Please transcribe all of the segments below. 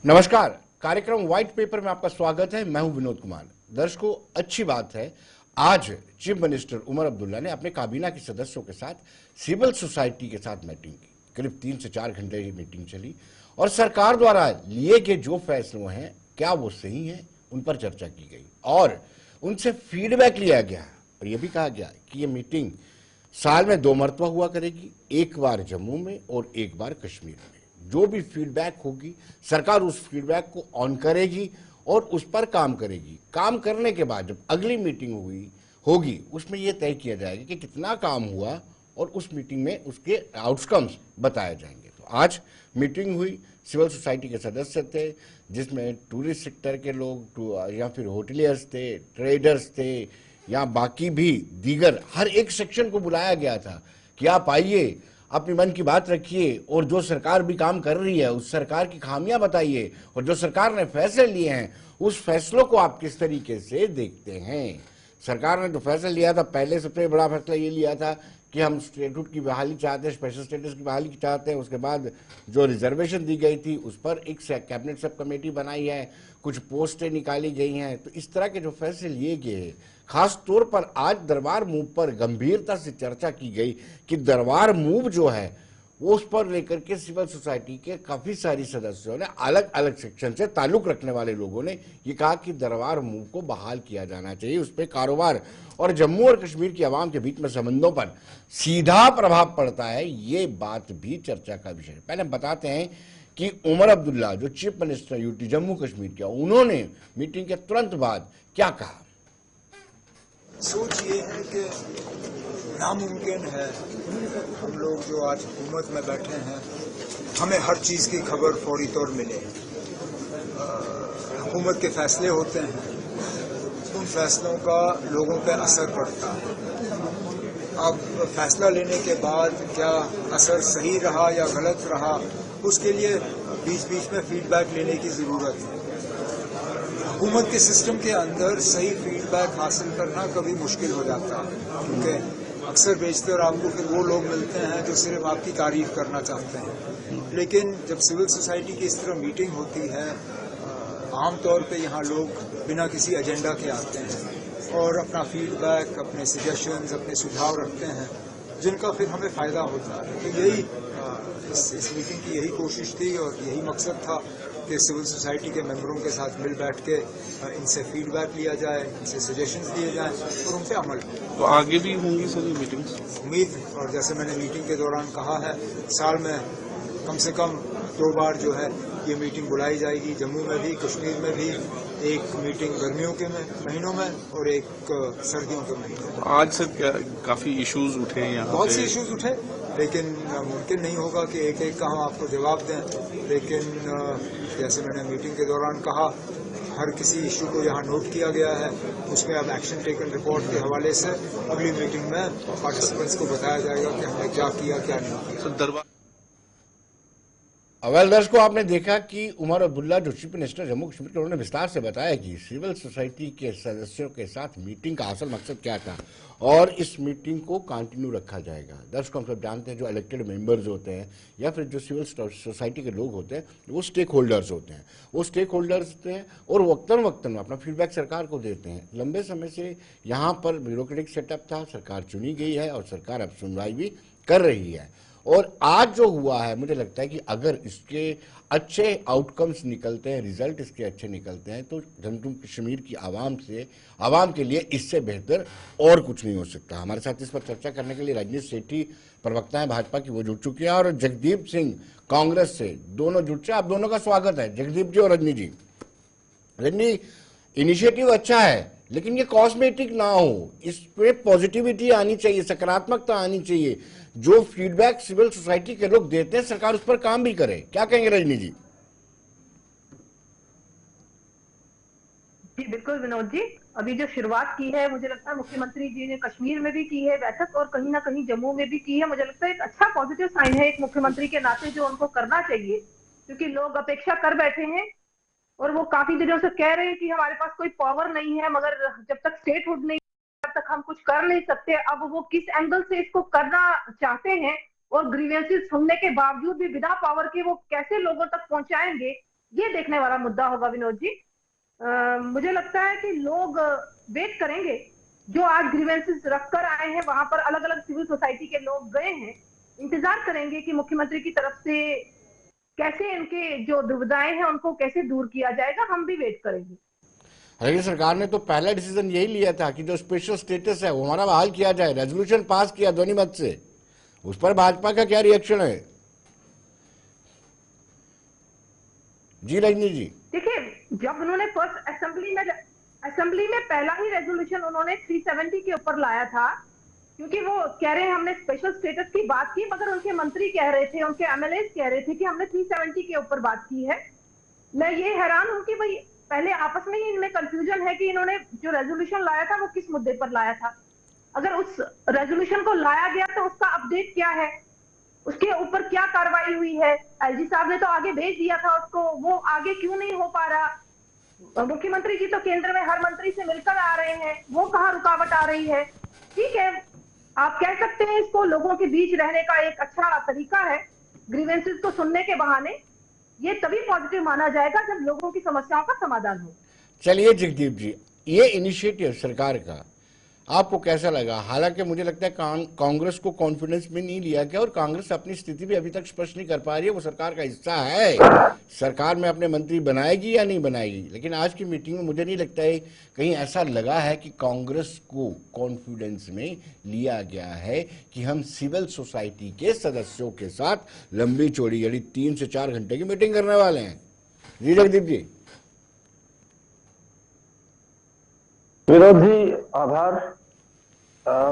नमस्कार। कार्यक्रम white paper में आपका स्वागत है। मैं हूं विनोद कुमार। दर्शकों, अच्छी बात है, आज चीफ मिनिस्टर उमर अब्दुल्ला ने अपने काबीना के सदस्यों के साथ सिविल सोसाइटी के साथ मीटिंग की। करीब 3 से 4 घंटे की मीटिंग चली और सरकार द्वारा लिए गए जो फैसले हैं क्या वो सही हैं, उन पर चर्चा की गई और उनसे फीडबैक लिया गया और यह भी कहा गया कि ये मीटिंग साल में 2 मरतबा हुआ करेगी, एक बार जम्मू में और एक बार कश्मीर में। जो भी फीडबैक होगी सरकार उस फीडबैक को ऑन करेगी और उस पर काम करेगी। काम करने के बाद जब अगली मीटिंग होगी उसमें यह तय किया जाएगा कि कितना काम हुआ और उस मीटिंग में उसके आउटकम्स बताए जाएंगे। तो आज मीटिंग हुई, सिविल सोसाइटी के सदस्य थे जिसमें टूरिस्ट सेक्टर के लोग या फिर होटलियर्स थे, ट्रेडर्स थे या बाकी भी दीगर हर एक सेक्शन को बुलाया गया था कि आप आइए, अपनी मन की बात रखिए और जो सरकार भी काम कर रही है उस सरकार की खामियां बताइए और जो सरकार ने फैसले लिए हैं उस फैसलों को आप किस तरीके से देखते हैं। सरकार ने तो फैसला लिया था, पहले सबसे बड़ा फैसला ये लिया था कि हम स्टेटूट की बहाली चाहते हैं, स्पेशल स्टेटस की बहाली चाहते हैं। उसके बाद जो रिजर्वेशन दी गई थी उस पर एक कैबिनेट सब कमेटी बनाई है, कुछ पोस्टें निकाली गई हैं। तो इस तरह के जो फैसले लिए गए, खास तौर पर आज दरबार मूव पर गंभीरता से चर्चा की गई कि दरबार मूव जो है वो उस पर लेकर के सिविल सोसाइटी के काफी सारी सदस्यों ने, अलग अलग सेक्शन से ताल्लुक रखने वाले लोगों ने ये कहा कि दरबार मूव को बहाल किया जाना चाहिए, उस पर कारोबार और जम्मू और कश्मीर की आवाम के बीच में संबंधों पर सीधा प्रभाव पड़ता है। ये बात भी चर्चा का विषय है। पहले बताते हैं कि उमर अब्दुल्ला जो chief minister UT Jammu Kashmir के, उन्होंने मीटिंग के तुरंत बाद क्या कहा। सोच ये है कि नामुमकिन है हम लोग जो आज हुकूमत में बैठे हैं हमें हर चीज़ की खबर फौरी तौर मिले। हुकूमत के फैसले होते हैं, उन फैसलों का लोगों पर असर पड़ता है। अब फैसला लेने के बाद क्या असर सही रहा या गलत रहा, उसके लिए बीच बीच में फीडबैक लेने की ज़रूरत है। हुकूमत के सिस्टम के अंदर सही फीडबैक हासिल करना कभी मुश्किल हो जाता है, क्योंकि अक्सर बेशतर आपको फिर वो लोग मिलते हैं जो सिर्फ आपकी तारीफ करना चाहते हैं। लेकिन जब सिविल सोसाइटी की इस तरह मीटिंग होती है, आमतौर पे यहाँ लोग बिना किसी एजेंडा के आते हैं और अपना फीडबैक, अपने सजेशंस, अपने सुझाव रखते हैं जिनका फिर हमें फ़ायदा होता है। तो यही इस मीटिंग की यही कोशिश थी और यही मकसद था कि सिविल सोसाइटी के मेंबरों के साथ मिल बैठ के इनसे फीडबैक लिया जाए, इनसे सजेशंस दिए जाएं और उन पर अमल हो। तो आगे भी होंगी सभी मीटिंग्स उम्मीद, और जैसे मैंने मीटिंग के दौरान कहा है, साल में कम से कम 2 बार जो है ये मीटिंग बुलाई जाएगी, जम्मू में भी, कश्मीर में भी। एक मीटिंग गर्मियों के महीनों में और एक सर्दियों के महीनों में। आज सर क्या काफी इश्यूज उठे हैं यहाँ, बहुत से इश्यूज उठे, लेकिन मुमकिन नहीं होगा कि एक एक का हम आपको जवाब दें। लेकिन जैसे मैंने मीटिंग के दौरान कहा, हर किसी इशू को यहाँ नोट किया गया है, उसमें अब एक्शन टेकन रिपोर्ट के हवाले से अगली मीटिंग में पार्टिसिपेंट्स को बताया जाएगा कि हमने क्या किया, क्या नहीं किया। सर दरबार अवेल दर्शकों, आपने देखा कि उमर अब्दुल्ला जो चीफ मिनिस्टर जम्मू कश्मीर के, उन्होंने विस्तार से बताया कि सिविल सोसाइटी के सदस्यों के साथ मीटिंग का असल मकसद क्या था और इस मीटिंग को कंटिन्यू रखा जाएगा। दर्शकों, हम सब जानते हैं जो इलेक्टेड मेंबर्स होते हैं या फिर जो सिविल सोसाइटी के लोग होते हैं वो स्टेक होल्डर्स होते हैं। वो स्टेक होल्डर्स होते हैं और वक्तन वक्तन अपना फीडबैक सरकार को देते हैं। लंबे समय से यहाँ पर ब्यूरोक्रेटिक सेटअप था, सरकार चुनी गई है और सरकार अब सुनवाई भी कर रही है। और आज जो हुआ है, मुझे लगता है कि अगर इसके अच्छे आउटकम्स निकलते हैं, रिजल्ट इसके अच्छे निकलते हैं, तो जम्मू कश्मीर की आवाम के लिए इससे बेहतर और कुछ नहीं हो सकता। हमारे साथ इस पर चर्चा करने के लिए रजनीश सेठी प्रवक्ता है भाजपा की, वो जुड़ चुके हैं, और जगदीप सिंह कांग्रेस से, दोनों जुड़ चुके हैं। आप दोनों का स्वागत है, जगदीप जी और रजनी जी। रजनी, इनिशिएटिव अच्छा है लेकिन ये कॉस्मेटिक ना हो, इस पे पॉजिटिविटी आनी चाहिए, सकारात्मकता आनी चाहिए। जो फीडबैक सिविल सोसाइटी के लोग देते हैं सरकार उस पर काम भी करे। क्या कहेंगे रजनी जी? जी बिल्कुल विनोद जी, अभी जो शुरुआत की है मुझे लगता है मुख्यमंत्री जी ने कश्मीर में भी की है बैठक और कहीं ना कहीं जम्मू में भी की है। मुझे लगता है एक अच्छा पॉजिटिव साइन है एक मुख्यमंत्री के नाते जो उनको करना चाहिए, क्योंकि लोग अपेक्षा कर बैठे हैं और वो काफी दिनों से कह रहे हैं कि हमारे पास कोई पावर नहीं है, मगर जब तक स्टेटहुड नहीं तब तक हम कुछ कर नहीं सकते। अब वो किस एंगल से इसको करना चाहते हैं और ग्रीवेंसेस सुनने के बावजूद भी बिना पावर के वो कैसे लोगों तक पहुंचाएंगे, ये देखने वाला मुद्दा होगा विनोद जी। मुझे लगता है कि लोग वेट करेंगे। जो आज ग्रीवेंसेस रखकर आए हैं, वहां पर अलग अलग सिविल सोसाइटी के लोग गए हैं, इंतजार करेंगे कि मुख्यमंत्री की तरफ से कैसे इनके जो दुविधाएं हैं उनको कैसे दूर किया जाएगा। हम भी वेट करेंगे। हालांकि सरकार ने तो पहला डिसीजन यही लिया था कि जो स्पेशल स्टेटस है वो हमारा बहाल किया जाए, रेजोल्यूशन पास किया ध्वनि मत से। उस पर भाजपा का क्या रिएक्शन है? जी रजनी जी। देखिए, जब उन्होंने फर्स्ट असेंबली में पहला ही रेजोल्यूशन उन्होंने 370 के ऊपर लाया था, क्योंकि वो कह रहे हैं हमने स्पेशल स्टेटस की बात की, मगर उनके मंत्री कह रहे थे, उनके एमएलए कह रहे थे कि हमने 370 के ऊपर बात की है। मैं ये हैरान हूं कि भाई पहले आपस में ही इनमें कंफ्यूजन है कि इन्होंने जो रेजोल्यूशन लाया था वो किस मुद्दे पर लाया था। अगर उस रेजोल्यूशन को लाया गया तो उसका अपडेट क्या है, उसके ऊपर क्या कार्रवाई हुई है। एलजी साहब ने तो आगे भेज दिया था उसको, वो आगे क्यों नहीं हो पा रहा। मुख्यमंत्री जी तो केंद्र में हर मंत्री से मिलकर आ रहे हैं, वो कहाँ रुकावट आ रही है। ठीक है, आप कह सकते हैं इसको लोगों के बीच रहने का एक अच्छा तरीका है, ग्रीवेंसेस को सुनने के बहाने। ये तभी पॉजिटिव माना जाएगा जब लोगों की समस्याओं का समाधान हो। चलिए जगदीप जी, ये इनिशिएटिव सरकार का आपको कैसा लगा? हालांकि मुझे लगता है कांग्रेस को कॉन्फिडेंस में नहीं लिया गया और कांग्रेस अपनी स्थिति भी अभी तक स्पष्ट नहीं कर पा रही है। वो सरकार का हिस्सा है, सरकार में अपने मंत्री बनाएगी या नहीं बनाएगी। लेकिन आज की मीटिंग में मुझे नहीं लगता है कहीं ऐसा लगा है कि कांग्रेस को कॉन्फिडेंस में लिया गया है कि हम सिविल सोसाइटी के सदस्यों के साथ लंबी चौड़ी यानी 3 से 4 घंटे की मीटिंग करने वाले हैं। जी जगदीप जी। विनोद जी आभार।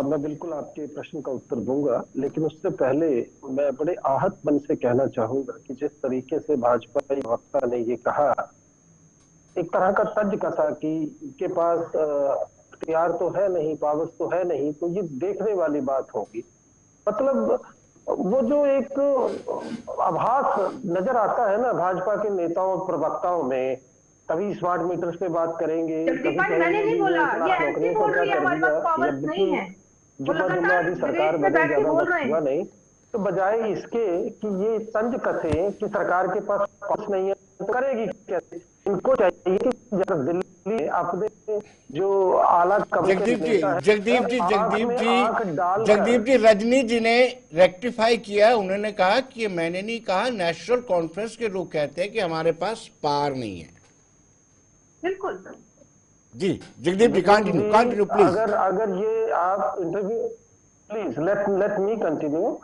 मैं बिल्कुल आपके प्रश्न का उत्तर दूंगा, लेकिन उससे पहले मैं बड़े आहत मन से कहना चाहूंगा कि जिस तरीके से भाजपा वक्ता ने ये कहा, एक तरह का तर्ज कसा कि इनके पास इख्तियार तो है नहीं, पावर्स तो है नहीं, तो ये देखने वाली बात होगी। मतलब वो जो एक आभास नजर आता है ना भाजपा के नेताओं और प्रवक्ताओं में, कभी स्मार्ट मीटर्स पे बात करेंगे, कभी मैंने नहीं बोला, ये एमपी बोल रही है हमारे पास पावर्स नहीं है, वो लगातार सरकार में बैठ के बोल रहे हैं। नहीं, तो बजाय इसके कि ये तंज कसे कि सरकार के पास पावर्स नहीं है तो करेगी कैसे, इनको चाहिए कि जरा दिल्ली अपने जो आला जगदीप जी रजनी जी ने रेक्टिफाई किया। उन्होंने कहा कि मैंने नहीं कहा, नेशनल कॉन्फ्रेंस के लोग कहते हैं कि हमारे पास पावर नहीं है। बिल्कुल जी जगदीप जी, कंटिन्यू प्लीज। अगर ये आप interview please let me continue.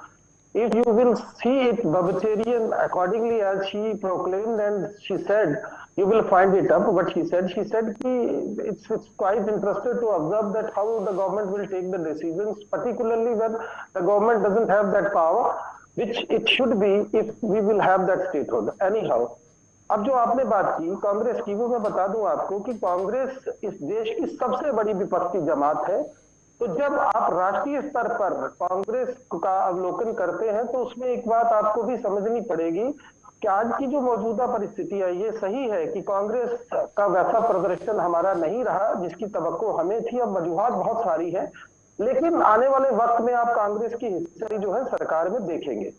If you will see it Babacharian accordingly as she proclaimed and she said, you will find it up what she said. She said it's quite interested to observe that how the government will take the decisions, particularly when the government doesn't have that power, which it should be if we will have that statehood. Anyhow, अब जो आपने बात की कांग्रेस की, वो मैं बता दूं आपको कि कांग्रेस इस देश की सबसे बड़ी विपक्षी जमात है। तो जब आप राष्ट्रीय स्तर पर कांग्रेस का अवलोकन करते हैं तो उसमें एक बात आपको भी समझनी पड़ेगी कि आज की जो मौजूदा परिस्थिति है, ये सही है कि कांग्रेस का वैसा प्रदर्शन हमारा नहीं रहा जिसकी तवक्को हमें थी। अब वजूहात बहुत सारी है, लेकिन आने वाले वक्त में आप कांग्रेस की हिस्सेदारी जो है सरकार में देखेंगे।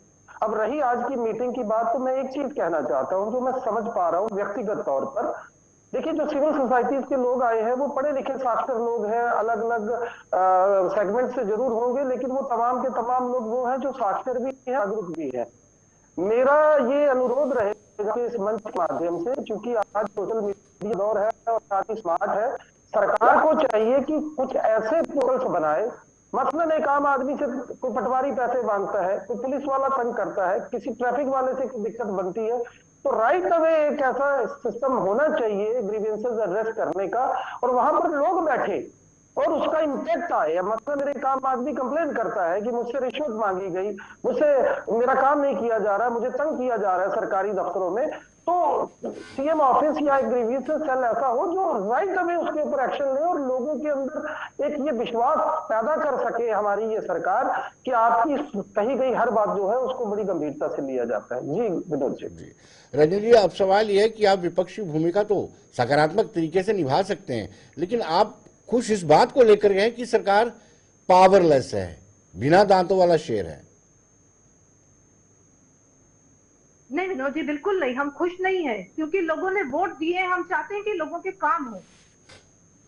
अब रही आज की मीटिंग की बात, तो मैं एक चीज कहना चाहता हूं जो मैं समझ पा रहा हूं व्यक्तिगत तौर पर। देखिए, जो सिविल सोसाइटीज के लोग आए हैं वो पढ़े लिखे साक्षर लोग हैं, अलग अलग सेगमेंट से जरूर होंगे, लेकिन वो तमाम के तमाम लोग वो हैं जो साक्षर भी हैं, जागरूक भी हैं। मेरा ये अनुरोध रहेगा इस मंच के माध्यम से, चूंकि आज सोशल मीडिया दौर है और काफी स्मार्ट है, सरकार को चाहिए कि कुछ ऐसे पोर्टल्स बनाए, मसलन एक आम आदमी से कोई पटवारी पैसे मांगता है, कोई पुलिस वाला तंग करता है, किसी ट्रैफिक वाले से दिक्कत बनती है, तो राइट अवे एक ऐसा सिस्टम होना चाहिए ग्रीवेंसेस एड्रेस करने का, और वहां पर लोग बैठे और उसका इम्पैक्ट आए। मतलब मेरे एक आम आदमी कंप्लेन करता है कि मुझसे रिश्वत मांगी गई, मुझसे मेरा काम नहीं किया जा रहा है, मुझे तंग किया जा रहा है सरकारी दफ्तरों में, तो सीएम ऑफिस या एक ग्रीवेंसेस सेल ऐसा हो जो राइट अवे उसके ऊपर एक्शन ले और लोगों के अंदर एक ये विश्वास पैदा कर सके हमारी ये सरकार कि आपकी कही गई हर बात जो है उसको बड़ी गंभीरता से लिया जाता है। जी विनोद जी। रजनी जी, अब सवाल यह है कि आप विपक्षी भूमिका तो सकारात्मक तरीके से निभा सकते हैं, लेकिन आप खुश इस बात को लेकर गए कि सरकार पावरलेस है, बिना दांतों वाला शेर है। नहीं विनोद जी, बिल्कुल नहीं, हम खुश नहीं है क्योंकि लोगों ने वोट दिए, हम चाहते हैं कि लोगों के काम हो।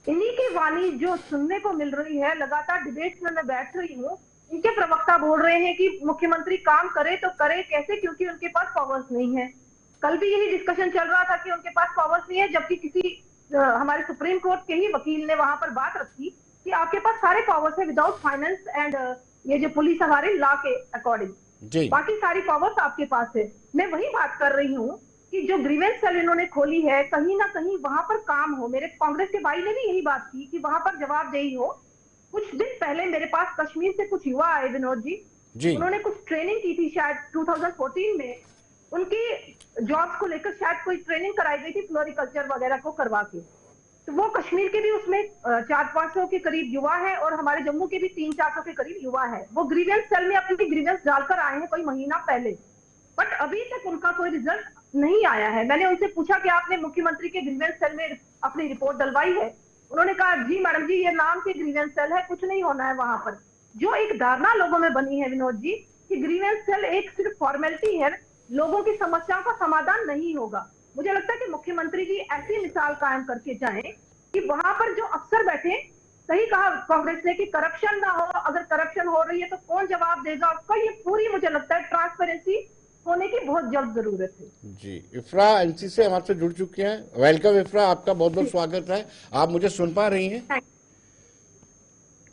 इन्हीं की वाणी जो सुनने को मिल रही है, लगातार डिबेट्स में मैं बैठ रही हूँ, इनके प्रवक्ता बोल रहे हैं कि मुख्यमंत्री काम करे तो करे कैसे, क्योंकि उनके पास पावर्स नहीं है। कल भी यही डिस्कशन चल रहा था कि उनके पास पावर्स नहीं है, जबकि किसी हमारे सुप्रीम कोर्ट के ही वकील ने वहां पर बात रखी कि आपके पास सारे पावर्स है विदाउट फाइनेंस एंड ये जो पुलिस हमारे लॉ के अकॉर्डिंग, बाकी सारी पावर्स आपके पास है। मैं वही बात कर रही हूँ कि जो ग्रीवेंस सेल इन्होंने खोली है, कहीं ना कहीं वहां पर काम हो। मेरे कांग्रेस के भाई ने भी यही बात की कि वहां पर जवाबदेही हो। कुछ दिन पहले मेरे पास कश्मीर से कुछ युवा आए विनोद जी, उन्होंने कुछ ट्रेनिंग की थी शायद 2014 में, उनकी जॉब्स को लेकर शायद कोई ट्रेनिंग कराई गई थी फ्लोरिकल्चर वगैरह को करवा के। तो वो कश्मीर के भी उसमें 400-500 के करीब युवा है और हमारे जम्मू के भी 300-400 के करीब युवा है। वो ग्रीवेंस सेल में अपनी ग्रीवेंस डालकर आए हैं कोई महीना पहले, बट अभी तक उनका कोई रिजल्ट नहीं आया है। मैंने उनसे पूछा कि आपने मुख्यमंत्री के ग्रीवेंस सेल में अपनी रिपोर्ट डलवाई है? उन्होंने कहा जी मैडम जी, ये नाम के ग्रीवेंस सेल है, कुछ नहीं होना है वहां पर। जो एक धारणा लोगों में बनी है विनोद जी कि ग्रीवेंस सेल एक सिर्फ फॉर्मेलिटी है, लोगों की समस्याओं का समाधान नहीं होगा। मुझे लगता है कि मुख्यमंत्री जी ऐसी मिसाल कायम करके जाएं कि वहां पर जो अफसर बैठे, सही कहा कांग्रेस ने कि करप्शन ना हो, अगर करप्शन हो रही है तो कौन जवाब देगा उसका। ये पूरी मुझे लगता है ट्रांसपेरेंसी होने की बहुत जल्द जरूरत है। जी, इफ्रा एनसी से हमारे जुड़ चुके हैं। वेलकम इफ्रा, आपका बहुत बहुत स्वागत है। आप मुझे सुन पा रही हैं?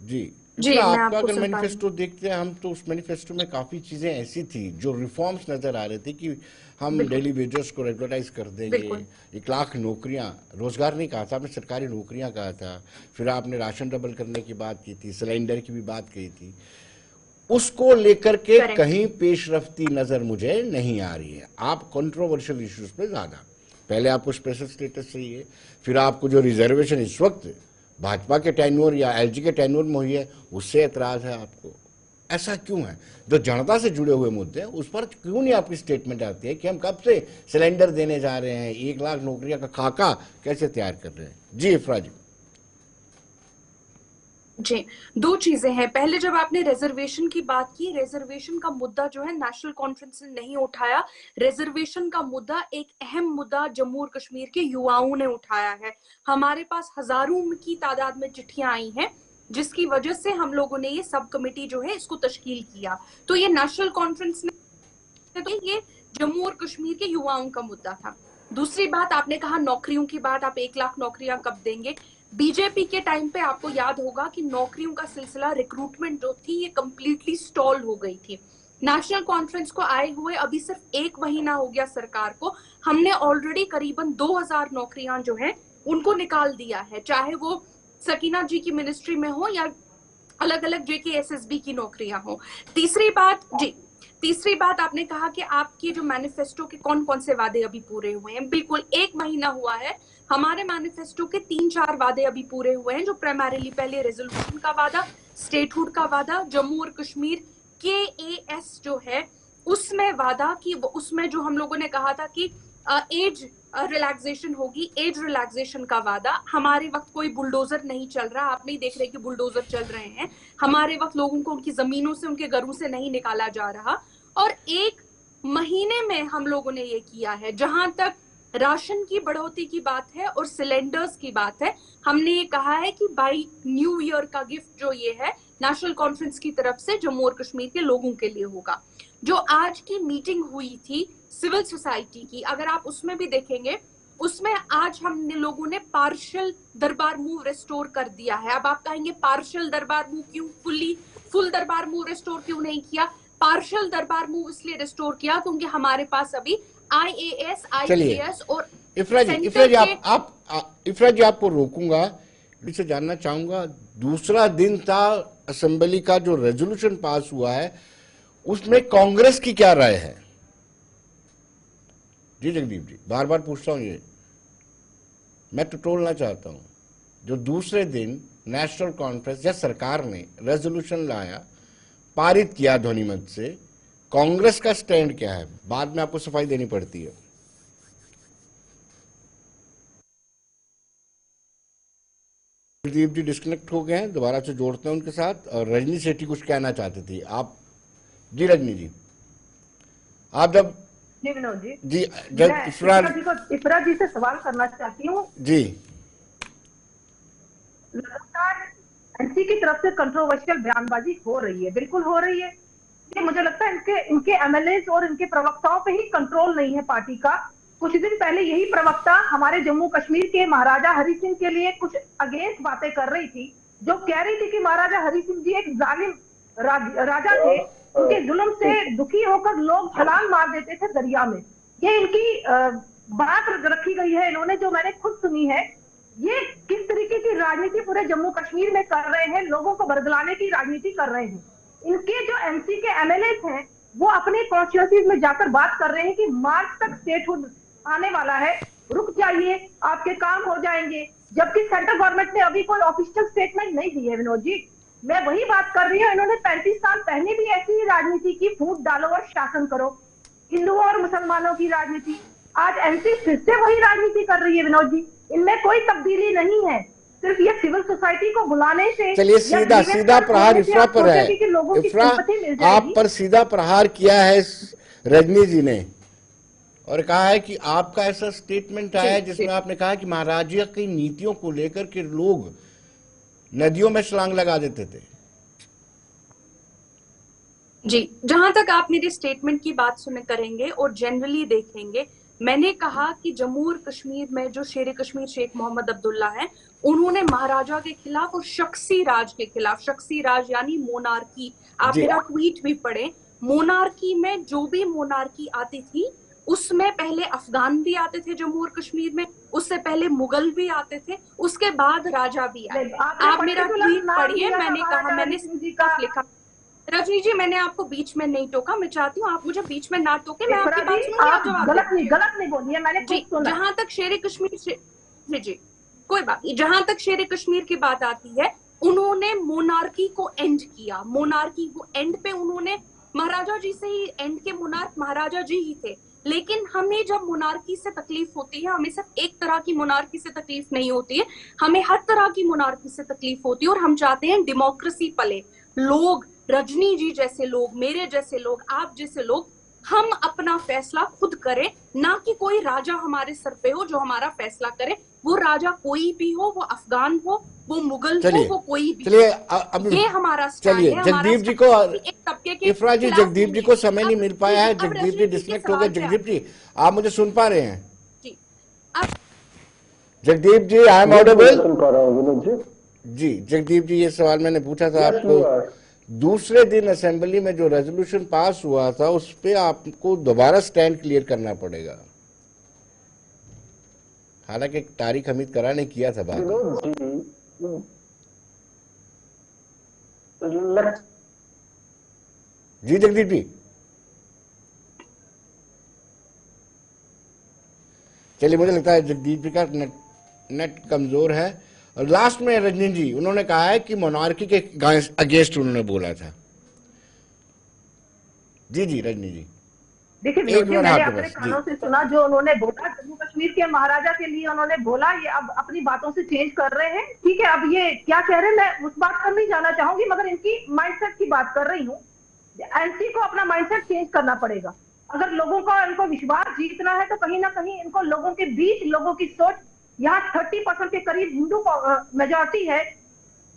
जी जी, आपका अगर मैनिफेस्टो देखते हैं हम, तो उस मैनिफेस्टो में काफी चीजें ऐसी थी जो रिफॉर्म्स नजर आ रहे थे कि हम डेली वेजेस को रेगुलराइज कर देंगे, 1 लाख नौकरियां, रोजगार नहीं कहा था आपने, सरकारी नौकरियां कहा था। फिर आपने राशन डबल करने की बात की थी, सिलेंडर की भी बात कही थी। उसको लेकर के कहीं पेशरफ्ती नजर मुझे नहीं आ रही है। आप कंट्रोवर्शियल इश्यूज पे ज्यादा, पहले आपको स्पेशल स्टेटस चाहिए, फिर आपको जो रिजर्वेशन इस वक्त भाजपा के टेन्योर या एलजी के टेन्योर में हुई है उससे एतराज है आपको। ऐसा क्यों है? जो जनता से जुड़े हुए मुद्दे हैं उस पर क्यों नहीं आपकी स्टेटमेंट आती है कि हम कब से सिलेंडर देने जा रहे हैं, 1 लाख नौकरियां का खाका कैसे तैयार कर रहे हैं? जी इफ्रा जी, 2 चीजें हैं। पहले जब आपने रिजर्वेशन की बात की, रिजर्वेशन का मुद्दा जो है नेशनल कॉन्फ्रेंस ने नहीं उठाया। रिजर्वेशन का मुद्दा, एक अहम मुद्दा जम्मू और कश्मीर के युवाओं ने उठाया है। हमारे पास हजारों की तादाद में चिट्ठियां आई हैं, जिसकी वजह से हम लोगों ने ये सब कमेटी जो है इसको तश्कील किया। तो ये नेशनल कॉन्फ्रेंस ने, तो ये जम्मू और कश्मीर के युवाओं का मुद्दा था। दूसरी बात, आपने कहा नौकरियों की बात, आप 1 लाख नौकरियां कब देंगे? बीजेपी के टाइम पे आपको याद होगा कि नौकरियों का सिलसिला, रिक्रूटमेंट जो थी ये कंप्लीटली स्टॉल हो गई थी। नेशनल कॉन्फ्रेंस को आए हुए अभी सिर्फ 1 महीना हो गया सरकार को, हमने ऑलरेडी करीबन 2000 नौकरियां जो है उनको निकाल दिया है, चाहे वो सकीना जी की मिनिस्ट्री में हो या अलग अलग JKSSB की नौकरियां हो। तीसरी बात आपने कहा कि आपके जो मैनिफेस्टो के कौन कौन से वादे अभी पूरे हुए हैं। बिल्कुल 1 महीना हुआ है, हमारे मैनिफेस्टो के 3-4 वादे अभी पूरे हुए हैं, जो प्राइमरीली पहले रेजोल्यूशन का वादा, स्टेटहुड का वादा, जम्मू और कश्मीर KAS जो है उसमें वादा कि उसमें जो हम लोगों ने कहा था कि एज रिलैक्सेशन होगी, एज रिलैक्सेशन का वादा। हमारे वक्त कोई बुलडोजर नहीं चल रहा, आप नहीं देख रहे कि बुलडोजर चल रहे हैं। हमारे वक्त लोगों को उनकी जमीनों से, उनके घरों से नहीं निकाला जा रहा। और 1 महीने में हम लोगों ने ये किया है। जहां तक राशन की बढ़ोतरी की बात है और सिलेंडर्स की बात है, हमने ये कहा है कि बाई न्यू ईयर का गिफ्ट जो ये है नेशनल कॉन्फ्रेंस की तरफ से जम्मू और कश्मीर के लोगों के लिए होगा। जो आज की मीटिंग हुई थी सिविल सोसाइटी की, अगर आप उसमें भी देखेंगे, उसमें आज हमने लोगों ने पार्शियल दरबार मूव रिस्टोर कर दिया है। अब आप कहेंगे पार्शियल दरबार मूव क्यों, फुल दरबार मूव रिस्टोर क्यों नहीं किया? पार्शियल दरबार मूव इसलिए रिस्टोर किया क्योंकि हमारे पास अभी IAS, IPS और इफ्रा जी आपको रोकूंगा, इसे जानना चाहूंगा, दूसरा दिन था असेंबली का जो रेजोल्यूशन पास हुआ है उसमें कांग्रेस की क्या राय है? जी जगदीप जी, बार बार पूछता हूं, ये मैं टटोलना चाहता हूं। जो दूसरे दिन नेशनल कॉन्फ्रेंस या सरकार ने रेजोल्यूशन लाया, पारित किया ध्वनिमत से, कांग्रेस का स्टैंड क्या है? बाद में आपको सफाई देनी पड़ती है। जगदीप जी डिस्कनेक्ट हो गए हैं, दोबारा से जोड़ते हैं उनके साथ। और रजनी सेठी कुछ कहना चाहती थी। आप जी रजनी जी, आप जब जी विनोद जी, जी मैं इफरा जी से सवाल करना चाहती हूँ। जी, लगातार एनसी की तरफ से कंट्रोवर्शियल बयानबाजी हो रही है, बिल्कुल हो रही है। ये मुझे लगता है इनके एमएलए और इनके प्रवक्ताओं पे ही कंट्रोल नहीं है पार्टी का। कुछ दिन पहले यही प्रवक्ता हमारे जम्मू कश्मीर के महाराजा हरि सिंह के लिए कुछ अगेंस्ट बातें कर रही थी, जो कह रही थी कि महाराजा हरि सिंह जी एक जालिम राजा थे, उनके जुल्म से दुखी होकर लोग छलांग मार देते थे दरिया में। ये इनकी बात रखी गई है इन्होंने, जो मैंने खुद सुनी है। ये किस तरीके की राजनीति पूरे जम्मू कश्मीर में कर रहे हैं, लोगों को बरगलाने की राजनीति कर रहे हैं। इनके जो एमसी के एमएलए हैं वो अपने कॉन्स्टिट्यूएंसीज में जाकर बात कर रहे हैं कि मार्च तक स्टेटहुड आने वाला है, रुक जाइए, आपके काम हो जाएंगे, जबकि सेंट्रल गवर्नमेंट ने अभी कोई ऑफिशियल स्टेटमेंट नहीं दी है। विनोद जी, मैं वही बात कर रही हूँ, इन्होंने 35 साल पहले भी ऐसी ही राजनीति की, फूट डालो और शासन करो, हिंदुओं और मुसलमानों की राजनीति। आज एनसी फिर से वही राजनीति कर रही है विनोद जी, इनमें कोई तब्दीली नहीं है। सिर्फ ये सिविल सोसाइटी को बुलाने से, चलिए सीधा प्रहार इफ्रा पर है। इफ्रा, आप पर सीधा प्रहार किया है रजनी जी ने और कहा है कि आपका ऐसा स्टेटमेंट आया है जिसमें आपने कहा कि महाराजा की नीतियों को लेकर के लोग नदियों में छलांग लगा देते थे। जी, जहां तक आप मेरे स्टेटमेंट की बात सुने करेंगे और जनरली देखेंगे, मैंने कहा कि जम्मू और कश्मीर में जो शेर कश्मीर शेख मोहम्मद अब्दुल्ला हैं, उन्होंने महाराजा के खिलाफ और शख्सी राज के खिलाफ, शख्सी राज यानी मोनार्की, आप मेरा ट्वीट भी पढ़े, मोनार्की में जो भी मोनार्की आती थी उसमें पहले अफगान भी आते थे जम्मू और कश्मीर में, उससे पहले मुगल भी आते थे, उसके बाद राजा भी आए। आप मेरा ट्वीट पढ़िए, मैंने कहा, मैंने लिखा। रजनी जी, मैंने आपको बीच में नहीं टोका, मैं चाहती हूँ आप मुझे बीच में ना टोके, मैं आपकी बात सुनूंगी, आप जवाब गलत नहीं बोलिए, मैंने जी। जहां तक शेर कश्मीर जी कोई बात नहीं, जहां तक शेर कश्मीर की बात आती है, उन्होंने मोनार्की को एंड किया, मोनार्की को एंड पे उन्होंने, महाराजा जी से ही एंड के मोनार्क महाराजा जी ही थे। लेकिन हमें जब मोनार्की से तकलीफ होती है, हमें सिर्फ एक तरह की मोनार्की से तकलीफ नहीं होती है, हमें हर तरह की मोनार्की से तकलीफ होती है। और हम चाहते हैं डेमोक्रेसी पले, लोग, रजनी जी जैसे लोग, मेरे जैसे लोग, आप जैसे लोग, हम अपना फैसला खुद करें, ना कि कोई राजा हमारे सर पे हो जो हमारा फैसला करे। वो राजा कोई भी हो, वो अफगान हो, वो मुगल हो, वो कोई भी। चलिए ये हमारा चलिए जगदीप जी को, इफ्रा जी, जगदीप जी को समय नहीं मिल पाया है, जगदीप जी डिस्कनेक्ट हो गए। जगदीप जी, आप मुझे सुन पा रहे हैं? जी, जगदीप जी, आई एम ऑडिबल? सुन पा रहा हूँ विनोद जी। जी जगदीप जी, ये सवाल मैंने पूछा था आपको, दूसरे दिन असेंबली में जो रेजोल्यूशन पास हुआ था उस पे आपको दोबारा स्टैंड क्लियर करना पड़ेगा। हालांकि तारिक हमीद करा ने किया था बात। जी जगदीप जी, चलिए, मुझे लगता है जगदीप जी का नेट कमजोर है। और लास्ट में रजनी जी, उन्होंने कहा है कि मोनार्की के अगेंस्ट उन्होंने बोला था। जी जी रजनी जी, देखिए मैंने अपने कानों से सुना जो उन्होंने बोला, जम्मू कश्मीर के महाराजा के लिए उन्होंने बोला। ये अब अपनी बातों से चेंज कर रहे हैं, ठीक है। अब ये क्या कह रहे हैं मैं उस बात पर नहीं जाना चाहूंगी, मगर इनकी माइंडसेट की बात कर रही हूँ। एनसी को अपना माइंडसेट चेंज करना पड़ेगा। अगर लोगों का इनको विश्वास जीतना है तो कहीं ना कहीं इनको लोगों के बीच, लोगों की सोच, यहाँ 30% के करीब हिंदू मेजॉरिटी है,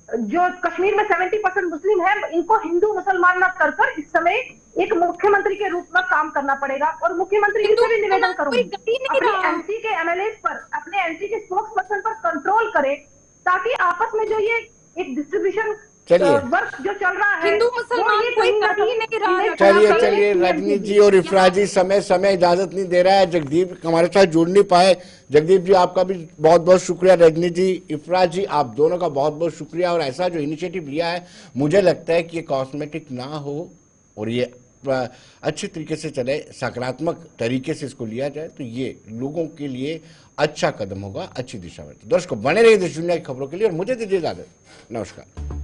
जो कश्मीर में 70% मुस्लिम है, इनको हिंदू मुसलमान न कर इस समय एक मुख्यमंत्री के रूप में काम करना पड़ेगा। और मुख्यमंत्री से भी निवेदन करूंगी, अपने एनसी के एमएलए पर, अपने एनसी के स्पोक्स पर्सन पर कंट्रोल करे, ताकि आपस में जो ये एक डिस्ट्रीब्यूशन वर्क जो चल रहा है, हिंदू मुसलमान कोई कर ही नहीं रहा। चलिए रजनी जी और इफ्रा जी, समय इजाजत नहीं दे रहा है, जगदीप हमारे साथ जुड़ नहीं पाए। जगदीप जी, आपका भी बहुत बहुत शुक्रिया। रजनी जी, इफ्रा जी, आप दोनों का बहुत बहुत शुक्रिया। और ऐसा जो इनिशिएटिव लिया है, मुझे लगता है कि ये कॉस्मेटिक ना हो और ये अच्छे तरीके से चले, सकारात्मक तरीके से इसको लिया जाए, तो ये लोगों के लिए अच्छा कदम होगा, अच्छी दिशा में। तो दर्शकों, बने रहिए देश दुनिया की खबरों के लिए और मुझे दीजिए इजाजत। नमस्कार।